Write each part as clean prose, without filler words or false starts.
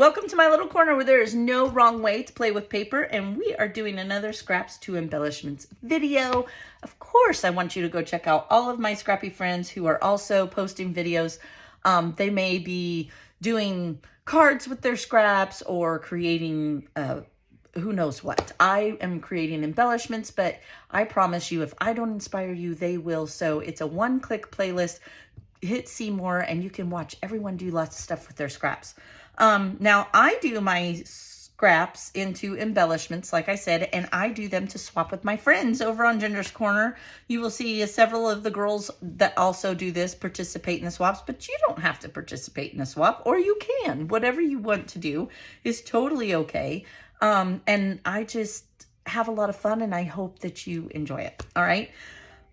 Welcome to my little corner where there is no wrong way to play with paper, and we are doing another Scraps to Embellishments video. Of course, I want you to go check out all of my scrappy friends who are also posting videos. They may be doing cards with their scraps or creating who knows what. I am creating embellishments, but I promise you, if I don't inspire you, they will. So it's a one-click playlist. Hit see more and you can watch everyone do lots of stuff with their scraps. Now I do my scraps into embellishments, like I said, and I do them to swap with my friends over on Ginger's Corner. You will see several of the girls that also do this participate in the swaps, but you don't have to participate in a swap, or you can. Whatever you want to do is totally okay. And I just have a lot of fun and I hope that you enjoy it. All right.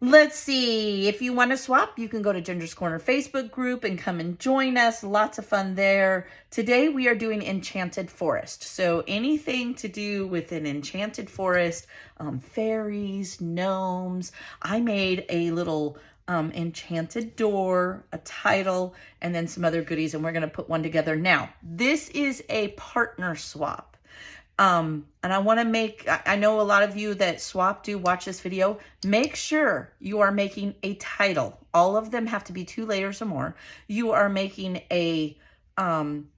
Let's see, if you want to swap, you can go to Ginger's Corner Facebook group and come and join us. Lots of fun there. Today we are doing Enchanted Forest. So anything to do with an enchanted forest, fairies, gnomes. I made a little enchanted door, a title, and then some other goodies, and we're going to put one together. Now, this is a partner swap. And I want to make, I know a lot of you that swap do watch this video. Make sure you are making a title. All of them have to be 2 layers or more. You are making a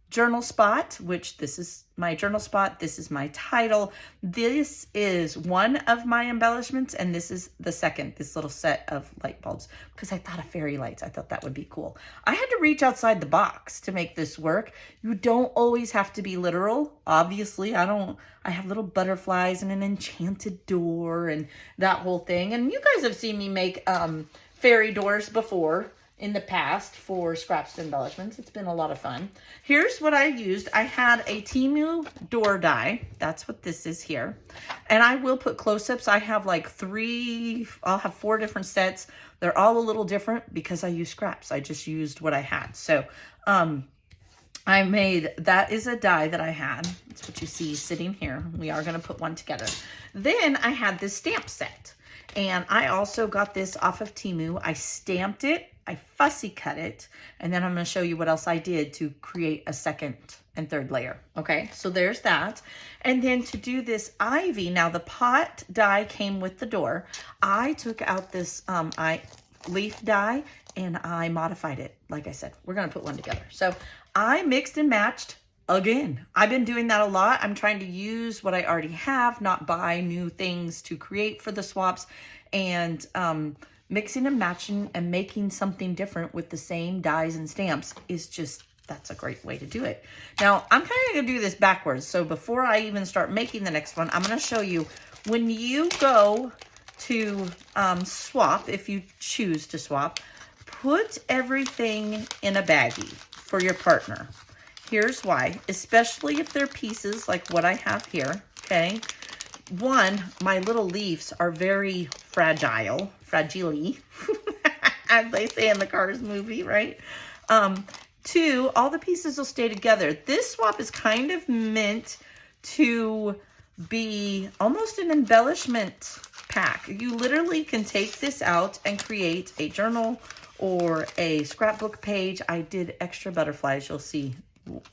journal spot, which this is my journal spot. This is my title. This is one of my embellishments, and this is the second, this little set of light bulbs, because I thought of fairy lights. I thought that would be cool. I had to reach outside the box to make this work. You don't always have to be literal. Obviously, I have little butterflies and an enchanted door and that whole thing. And you guys have seen me make fairy doors before in the past for scraps to embellishments. It's been a lot of fun. Here's what I used. I had a Temu door die. That's what this is here. And I will put close-ups. I have like 4 different sets. They're all a little different because I use scraps. I just used what I had. So I made, that is a die that I had. That's what you see sitting here. We are gonna put one together. Then I had this stamp set. And I also got this off of Temu. I stamped it, I fussy cut it, and then I'm going to show you what else I did to create a second and third layer. Okay, so there's that. And then to do this ivy, now the pot die came with the door. I took out this leaf die and I modified it. Like I said, we're going to put one together. So I mixed and matched. Again, I've been doing that a lot. I'm trying to use what I already have, not buy new things to create for the swaps, and mixing and matching and making something different with the same dies and stamps is just, that's a great way to do it. Now, I'm kind of going to do this backwards. So before I even start making the next one, I'm going to show you when you go to swap, if you choose to swap, put everything in a baggie for your partner. Here's why, especially if they're pieces like what I have here, okay? One, my little leaves are very fragile, as they say in the Cars movie, right? 2, all the pieces will stay together. This swap is kind of meant to be almost an embellishment pack. You literally can take this out and create a journal or a scrapbook page. I did extra butterflies. You'll see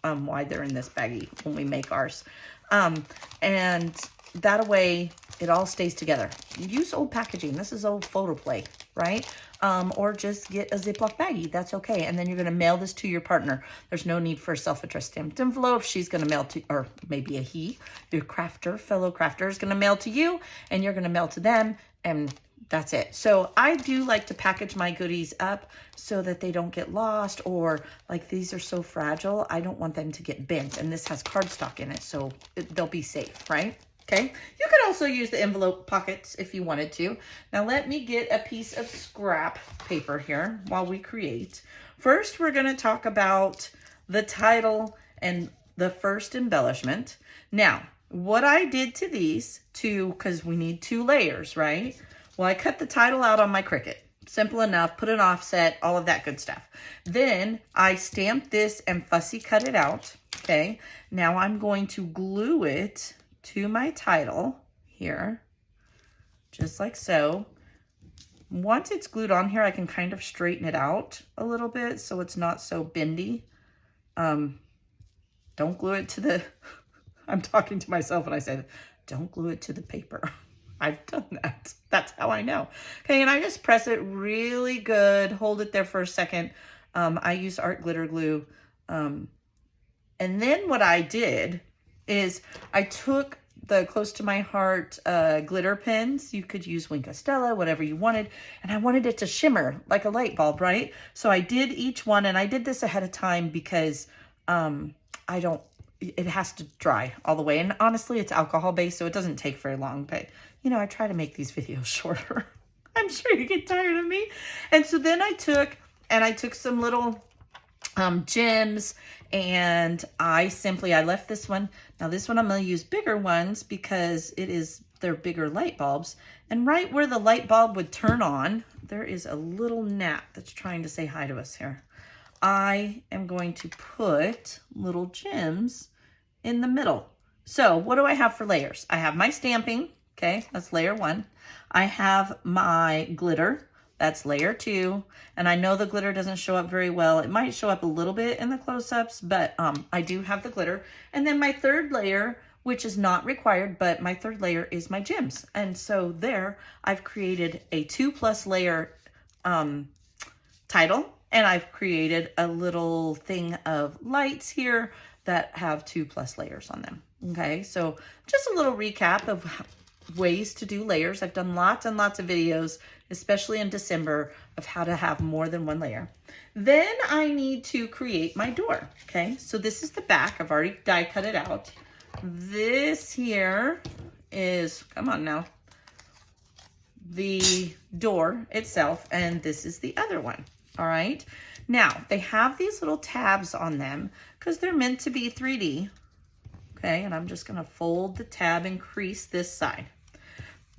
why they're in this baggie when we make ours. And that way it all stays together. Use old packaging. This is old photo play, right? Or just get a Ziploc baggie. That's okay. And then you're going to mail this to your partner. There's no need for a self-addressed stamped envelope. She's going to mail to, or maybe a he, your crafter, fellow crafter is going to mail to you, and you're going to mail to them, and that's it. So I do like to package my goodies up so that they don't get lost, or like these are so fragile, I don't want them to get bent. And this has cardstock in it, so they'll be safe, right? Okay. You could also use the envelope pockets if you wanted to. Now let me get a piece of scrap paper here while we create. First, we're going to talk about the title and the first embellishment. Now, what I did to these two, because we need 2 layers, right? Well, I cut the title out on my Cricut. Simple enough, put an offset, all of that good stuff. Then I stamped this and fussy cut it out, okay? Now I'm going to glue it to my title here, just like so. Once it's glued on here, I can kind of straighten it out a little bit so it's not so bendy. Don't glue it to the, I'm talking to myself when I say, don't glue it to the paper. I've done that. That's how I know. Okay, and I just press it really good. Hold it there for a second. I use art glitter glue. And then what I did is I took the Close to My Heart glitter pens. You could use Wink Stella, whatever you wanted. And I wanted it to shimmer like a light bulb, right? So I did each one, and I did this ahead of time because it has to dry all the way. And honestly, it's alcohol based, so it doesn't take very long. But, you know, I try to make these videos shorter. I'm sure you get tired of me. And so then I took some little gems, and I left this one. Now this one I'm going to use bigger ones because they're bigger light bulbs. And right where the light bulb would turn on, there is a little gnat that's trying to say hi to us here. I am going to put little gems in the middle. So what do I have for layers? I have my stamping. Okay, that's layer 1. I have my glitter. That's layer 2. And I know the glitter doesn't show up very well. It might show up a little bit in the close-ups, but I do have the glitter. And then my third layer, which is not required, but my third layer is my gems. And so there, I've created a 2+ layer title, and I've created a little thing of lights here that have 2+ layers on them. Okay, so just a little recap of ways to do layers. I've done lots and lots of videos, especially in December, of how to have more than one layer. Then I need to create my door. Okay, so this is the back. I've already die cut it out. This here is, come on now, the door itself, and this is the other one. All right, now they have these little tabs on them because they're meant to be 3D. Okay, and I'm just gonna fold the tab and crease this side.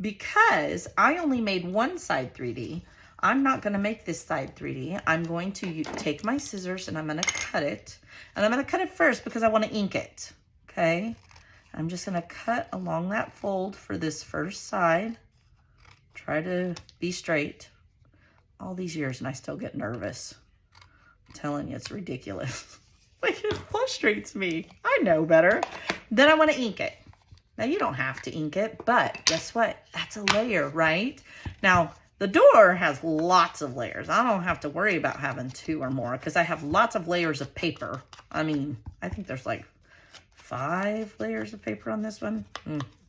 Because I only made one side 3D, I'm not gonna make this side 3D. I'm going to take my scissors and I'm gonna cut it. And I'm gonna cut it first because I wanna ink it, okay? I'm just gonna cut along that fold for this first side. Try to be straight. All these years and I still get nervous. I'm telling you, it's ridiculous. Like, it frustrates me. I know better. Then I want to ink it. Now, you don't have to ink it, but guess what? That's a layer, right? Now, the door has lots of layers. I don't have to worry about having 2 or more because I have lots of layers of paper. I mean, I think there's like 5 layers of paper on this one.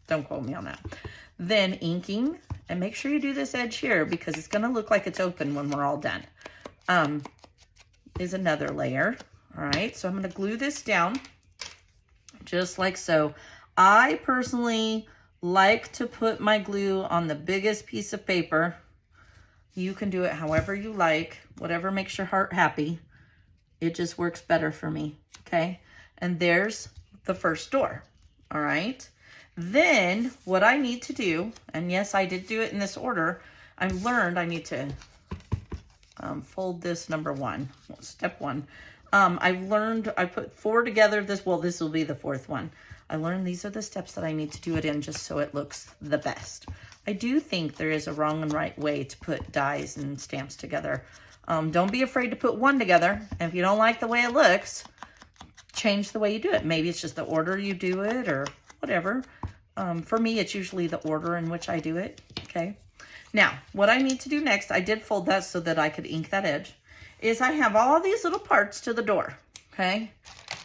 Don't quote me on that. Then inking, and make sure you do this edge here because it's going to look like it's open when we're all done, is another layer. All right, so I'm going to glue this down just like so. I personally like to put my glue on the biggest piece of paper. You can do it however you like, whatever makes your heart happy. It just works better for me, okay? And there's the first door, all right? Then what I need to do, and yes, I did do it in this order, I learned I need to fold this number 1, step 1. I put 4 together. This will be the 4th one. I learned these are the steps that I need to do it in just so it looks the best. I do think there is a wrong and right way to put dies and stamps together. Don't be afraid to put one together. And if you don't like the way it looks, change the way you do it. Maybe it's just the order you do it or whatever. For me, it's usually the order in which I do it, okay? Now, what I need to do next, I did fold that so that I could ink that edge, is I have all these little parts to the door, okay?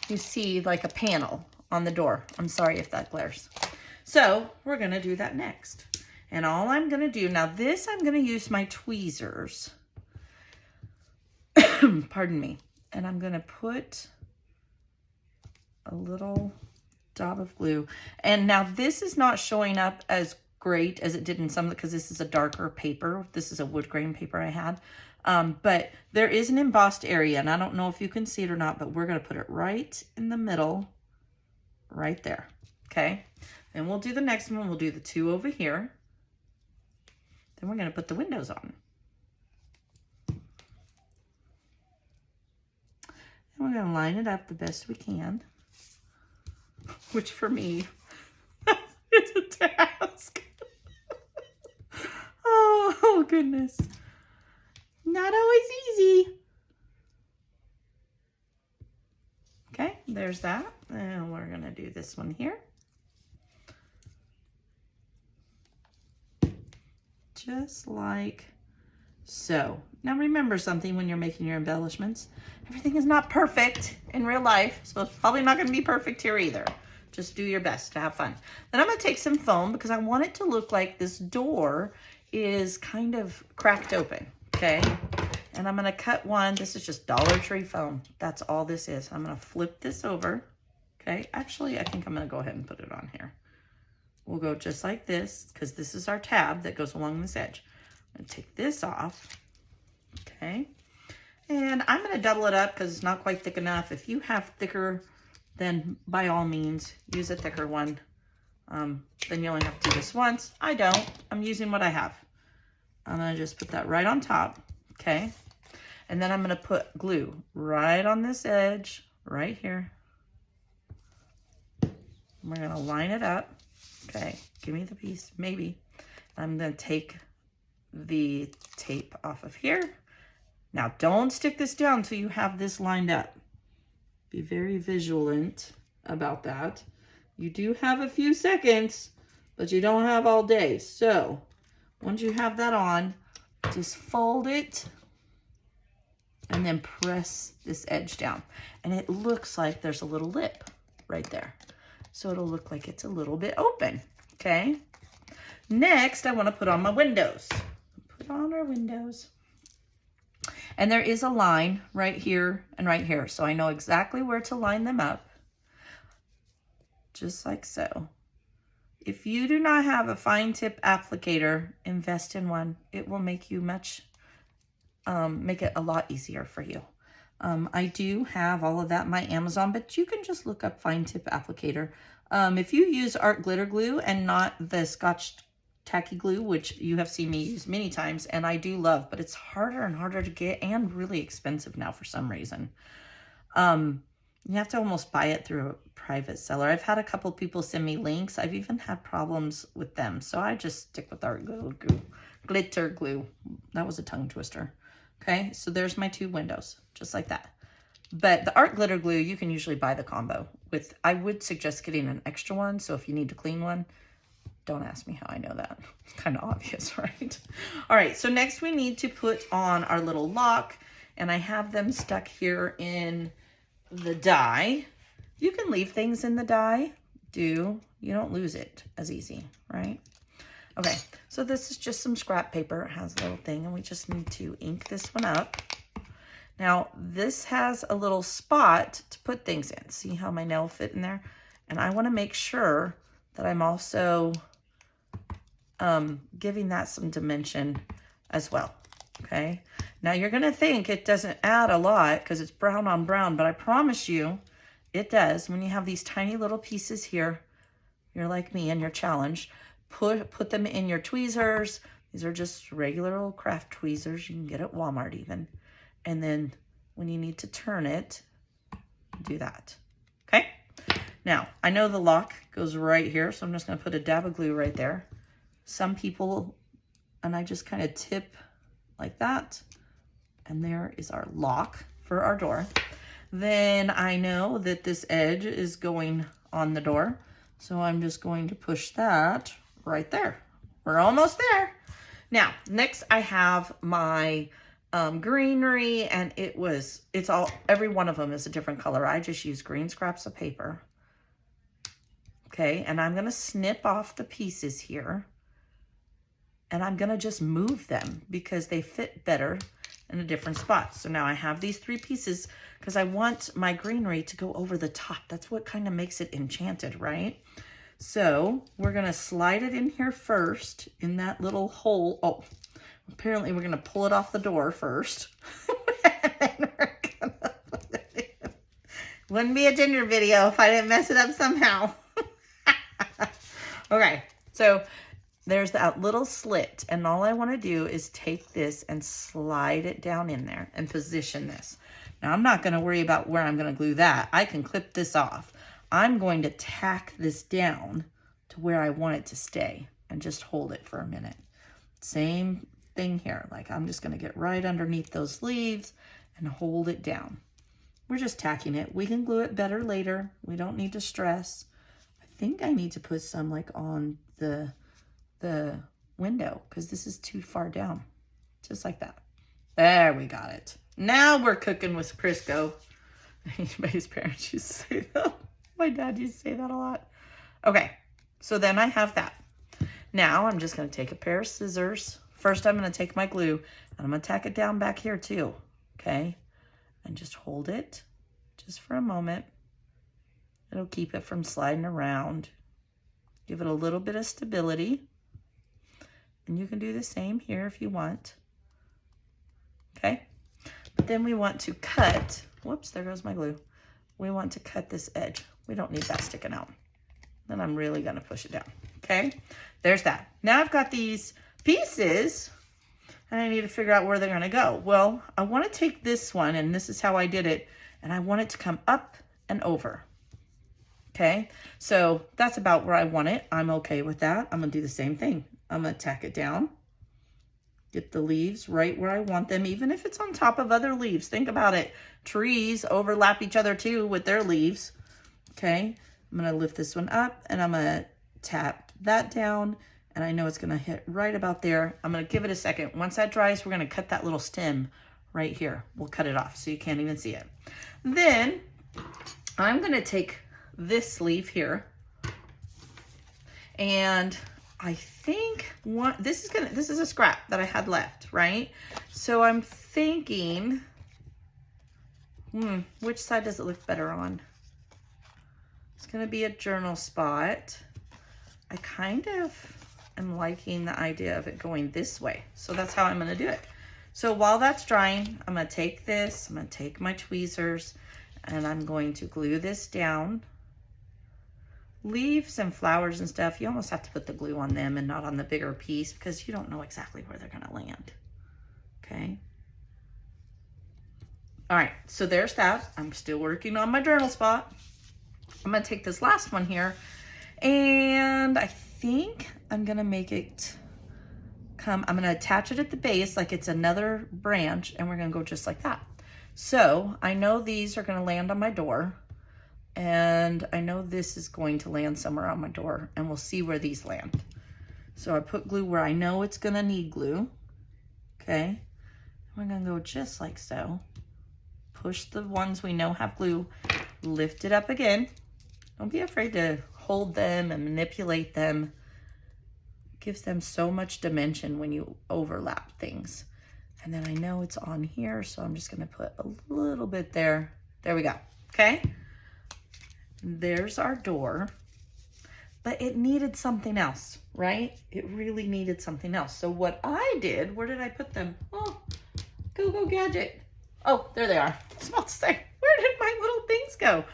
You see like a panel on the door. I'm sorry if that glares. So we're gonna do that next. And all I'm gonna do, now this I'm gonna use my tweezers, pardon me, and I'm gonna put a little dab of glue. And now this is not showing up as great as it did in some, because this is a darker paper. This is a wood grain paper I had. But there is an embossed area, and I don't know if you can see it or not, but we're going to put it right in the middle, right there, okay? Then we'll do the next one. We'll do the 2 over here. Then we're going to put the windows on. And we're going to line it up the best we can, which for me, it's a task. Oh, goodness. Not always easy. Okay, there's that. And we're gonna do this one here. Just like so. Now remember something when you're making your embellishments. Everything is not perfect in real life, so it's probably not gonna be perfect here either. Just do your best to have fun. Then I'm gonna take some foam because I want it to look like this door is kind of cracked open, okay? And I'm gonna cut one. This is just Dollar Tree foam. That's all this is. I'm gonna flip this over, okay? Actually, I think I'm gonna go ahead and put it on here. We'll go just like this because this is our tab that goes along this edge. I'm gonna take this off, okay? And I'm gonna double it up because it's not quite thick enough. If you have thicker, then by all means, use a thicker one. Then you only have to do this once. I don't, I'm using what I have. I'm gonna just put that right on top, okay? And then I'm gonna put glue right on this edge, right here. We're gonna line it up. Okay, give me the piece, maybe. I'm gonna take the tape off of here. Now don't stick this down until you have this lined up. Be very vigilant about that. You do have a few seconds, but you don't have all day. So once you have that on, just fold it and then press this edge down. And it looks like there's a little lip right there. So it'll look like it's a little bit open, okay? Next, I wanna put on my windows. Put on our windows. And there is a line right here and right here. So I know exactly where to line them up. Just like so. If you do not have a fine tip applicator, invest in one. It will make you make it a lot easier for you. I do have all of that in my Amazon, but you can just look up fine tip applicator. If you use art glitter glue and not the Scotch tacky glue, which you have seen me use many times, and I do love, but it's harder and harder to get and really expensive now for some reason. You have to almost buy it through a private seller. I've had a couple people send me links. I've even had problems with them. So I just stick with art glitter glue. That was a tongue twister. Okay, so there's my two windows, just like that. But the art glitter glue, you can usually buy the combo with. I would suggest getting an extra one. So if you need to clean one, don't ask me how I know that. It's kind of obvious, right? All right, so next we need to put on our little lock, and I have them stuck here in the die. You can leave things in the die. You don't lose it as easy, right? Okay, so this is just some scrap paper. It has a little thing, and we just need to ink this one up. Now, this has a little spot to put things in. See how my nail fit in there? And I want to make sure that I'm also giving that some dimension as well, okay? Now, you're going to think it doesn't add a lot because it's brown on brown, but I promise you it does. When you have these tiny little pieces here, you're like me and you're challenged. Put them in your tweezers. These are just regular old craft tweezers. You can get at Walmart even. And then when you need to turn it, do that, okay? Now, I know the lock goes right here, so I'm just gonna put a dab of glue right there. Some people, and I just kind of tip like that, and there is our lock for our door. Then I know that this edge is going on the door, so I'm just going to push that right there. We're almost there. Now, next I have my Greenery, and every one of them is a different color. I just use green scraps of paper. Okay, and I'm gonna snip off the pieces here, and I'm gonna just move them because they fit better in a different spot. So now I have these three pieces because I want my Greenery to go over the top. That's what kind of makes it enchanted, right? So we're gonna slide it in here first in that little hole. Oh, apparently we're gonna pull it off the door first. And we're gonna put it in. Wouldn't be a ginger video if I didn't mess it up somehow. Okay, so there's that little slit, and all I want to do is take this and slide it down in there and position this. Now, I'm not going to worry about where I'm going to glue that. I can clip this off. I'm going to tack this down to where I want it to stay and just hold it for a minute. Same thing here. Like, I'm just going to get right underneath those leaves and hold it down. we're just tacking it. We can glue it better later. We don't need to stress. I think I need to put some like on the window because this is too far down. Just like that. There, we got it. Now we're cooking with Crisco. Anybody's parents used to say that. My dad used to say that a lot. Okay, so then I have that. Now I'm just going to take a pair of scissors. First, I'm going to take my glue and I'm going to tack it down back here too. Okay, and just hold it just for a moment. It'll keep it from sliding around. Give it a little bit of stability. And you can do the same here if you want. Okay, but then we want to cut, whoops, there goes my glue. We want to cut this edge. We don't need that sticking out. Then I'm really gonna push it down, okay? There's that. Now I've got these pieces and I need to figure out where they're gonna go. Well, I wanna take this one, and this is how I did it, and I want it to come up and over, okay? So that's about where I want it. I'm okay with that. I'm gonna do the same thing. I'm gonna tack it down. Get the leaves right where I want them, even if it's on top of other leaves. Think about it. Trees overlap each other too with their leaves. Okay, I'm gonna lift this one up and I'm gonna tap that down, and I know it's gonna hit right about there. I'm gonna give it a second. Once that dries, we're gonna cut that little stem right here. We'll cut it off so you can't even see it. Then I'm gonna take this sleeve here, and I think this is a scrap that I had left, right? So I'm thinking, which side does it look better on? It's gonna be a journal spot. I kind of am liking the idea of it going this way. So that's how I'm gonna do it. So while that's drying, I'm gonna take this, I'm gonna take my tweezers, and I'm going to glue this down. Leaves and flowers and stuff, you almost have to put the glue on them and not on the bigger piece because you don't know exactly where they're gonna land, okay? All right, so there's that. I'm still working on my journal spot. I'm gonna take this last one here, and I think I'm gonna make it come, I'm gonna attach it at the base like it's another branch, and we're gonna go just like that. So I know these are gonna land on my door, and I know this is going to land somewhere on my door, and we'll see where these land. So I put glue where I know it's gonna need glue, okay? We're gonna go just like so. Push the ones we know have glue, lift it up again. Don't be afraid to hold them and manipulate them. It gives them so much dimension when you overlap things. And then I know it's on here, so I'm just gonna put a little bit there. There we go, okay? There's our door, but it needed something else, right? It really needed something else. So what I did, where did I put them? Oh, go gadget. Oh, there they are. I was about to say, where did my little things go?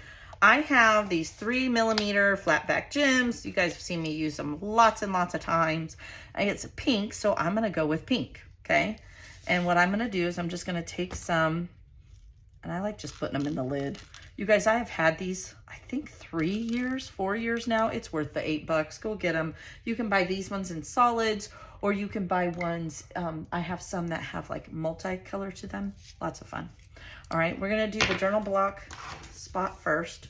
I have these 3mm flat back gems. You guys have seen me use them lots and lots of times. And it's pink, so I'm gonna go with pink, okay? And what I'm gonna do is I'm just gonna take some, and I like just putting them in the lid. You guys, I have had these, I think 4 years now. It's worth the $8. Go get them. You can buy these ones in solids, or you can buy ones, I have some that have like multicolor to them. Lots of fun. All right, we're gonna do the journal block spot first.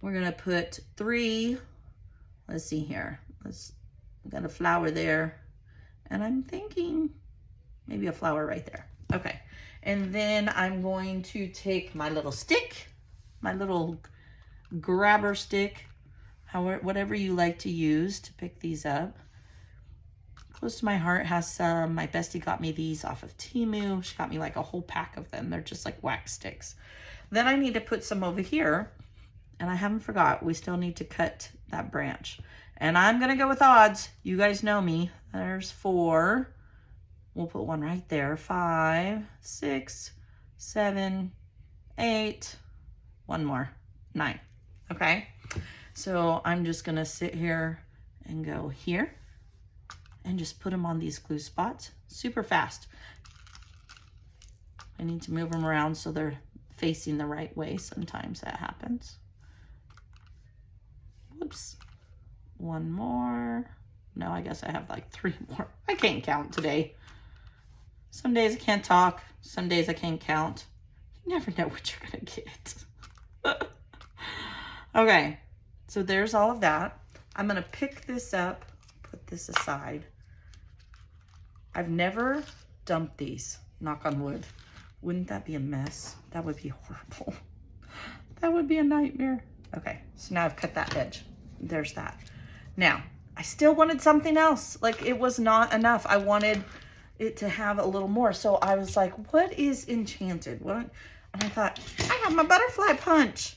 We're gonna put 3, let's see here. We got a flower there, and I'm thinking maybe a flower right there. Okay, and then I'm going to take my little stick, my little grabber stick, whatever you like to use to pick these up. Close to my heart has some. My bestie got me these off of Temu. She got me like a whole pack of them. They're just like wax sticks. Then I need to put some over here, and I haven't forgot. We still need to cut that branch. And I'm gonna go with odds. You guys know me. There's 4. We'll put one right there. 5, 6, 7, 8, one more, 9, okay? So I'm just gonna sit here and go here and just put them on these glue spots super fast. I need to move them around so they're facing the right way. Sometimes that happens. Whoops, one more. No, I guess I have like 3 more. I can't count today. Some days I can't talk, some days I can't count. You never know what you're gonna get. Okay, so there's all of that. I'm gonna pick this up, put this aside. I've never dumped these, knock on wood. Wouldn't that be a mess? That would be horrible. That would be a nightmare. Okay, so now I've cut that edge. There's that. Now, I still wanted something else. Like, it was not enough. I wanted it to have a little more. So I was like, what is Enchanted? What? And I thought, I have my butterfly punch.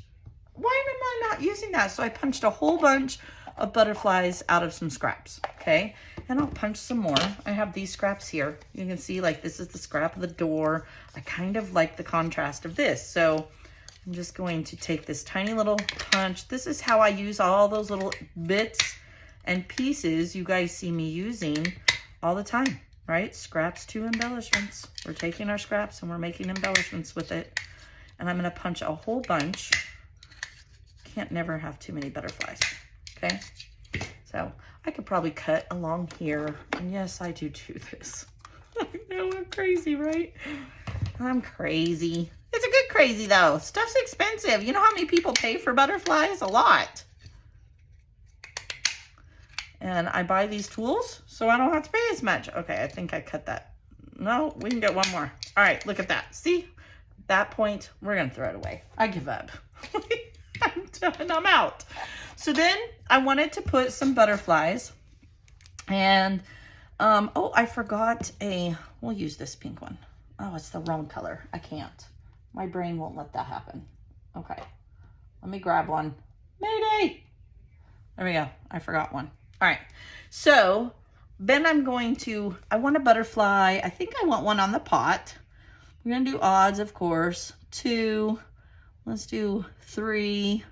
Why am I not using that? So I punched a whole bunch of butterflies out of some scraps, okay? And I'll punch some more. I have these scraps here. You can see, like, this is the scrap of the door. I kind of like the contrast of this. So I'm just going to take this tiny little punch. This is how I use all those little bits and pieces you guys see me using all the time, right? Scraps to embellishments. We're taking our scraps and we're making embellishments with it. And I'm gonna punch a whole bunch. Can't never have too many butterflies, okay? So I could probably cut along here. And yes, I do this. I know I'm crazy, right? I'm crazy. It's a good crazy though. Stuff's expensive. You know how many people pay for butterflies? A lot. And I buy these tools so I don't have to pay as much. Okay, I think I cut that. No, we can get one more. All right, look at that. See? That point, we're gonna throw it away. I give up. I'm done, I'm out. So then I wanted to put some butterflies and, oh, I forgot we'll use this pink one. Oh, it's the wrong color. I can't. My brain won't let that happen. Okay, let me grab one. Mayday! There we go, I forgot one. All right, so then I want a butterfly. I think I want one on the pot. We're gonna do odds, of course. 2, let's do 3,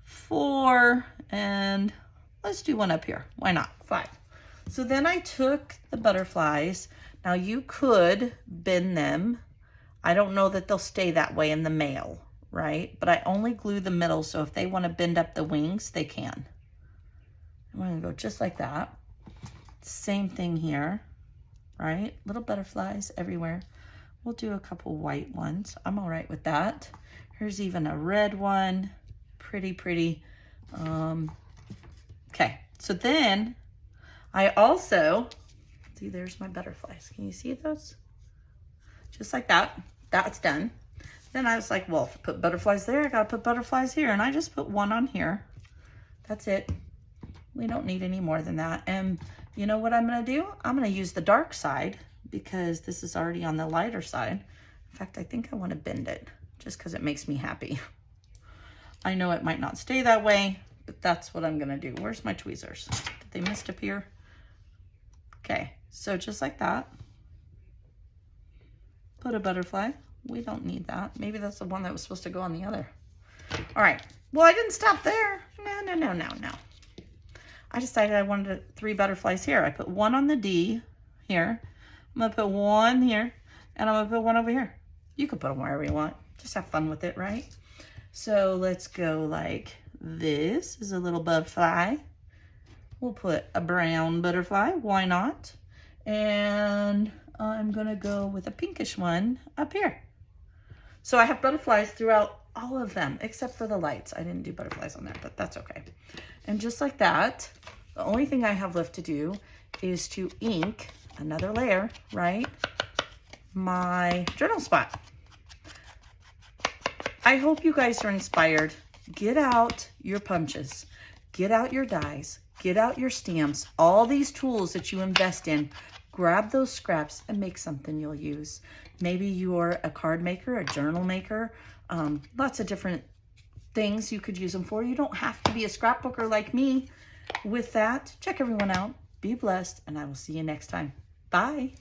4, and let's do one up here. Why not? 5. So then I took the butterflies. Now you could bend them. I don't know that they'll stay that way in the male, right? But I only glue the middle, so if they want to bend up the wings, they can. I'm gonna go just like that. Same thing here, right? Little butterflies everywhere. We'll do a couple white ones. I'm all right with that. Here's even a red one. Pretty, pretty. Okay, so then I also, see, there's my butterflies. Can you see those? Just like that. That's done. Then I was like, well, if I put butterflies there, I gotta put butterflies here. And I just put one on here. That's it. We don't need any more than that. And you know what I'm gonna do? I'm gonna use the dark side because this is already on the lighter side. In fact, I think I wanna bend it just because it makes me happy. I know it might not stay that way, but that's what I'm gonna do. Where's my tweezers? Did they misappear? Okay, so just like that. Put a butterfly. We don't need that. Maybe that's the one that was supposed to go on the other. All right, well, I didn't stop there. No. I decided I wanted 3 butterflies here. I put one on the D here. I'm gonna put one here, and I'm gonna put one over here. You could put them wherever you want. Just have fun with it, right? So let's go like this is a little butterfly. We'll put a brown butterfly, why not? And I'm gonna go with a pinkish one up here. So I have butterflies throughout all of them, except for the lights. I didn't do butterflies on there, but that's okay. And just like that, the only thing I have left to do is to ink another layer, right? My journal spot. I hope you guys are inspired. Get out your punches, get out your dies, get out your stamps, all these tools that you invest in. Grab those scraps and make something you'll use. Maybe you're a card maker, a journal maker, lots of different things you could use them for. You don't have to be a scrapbooker like me. With that, check everyone out. Be blessed, and I will see you next time. Bye.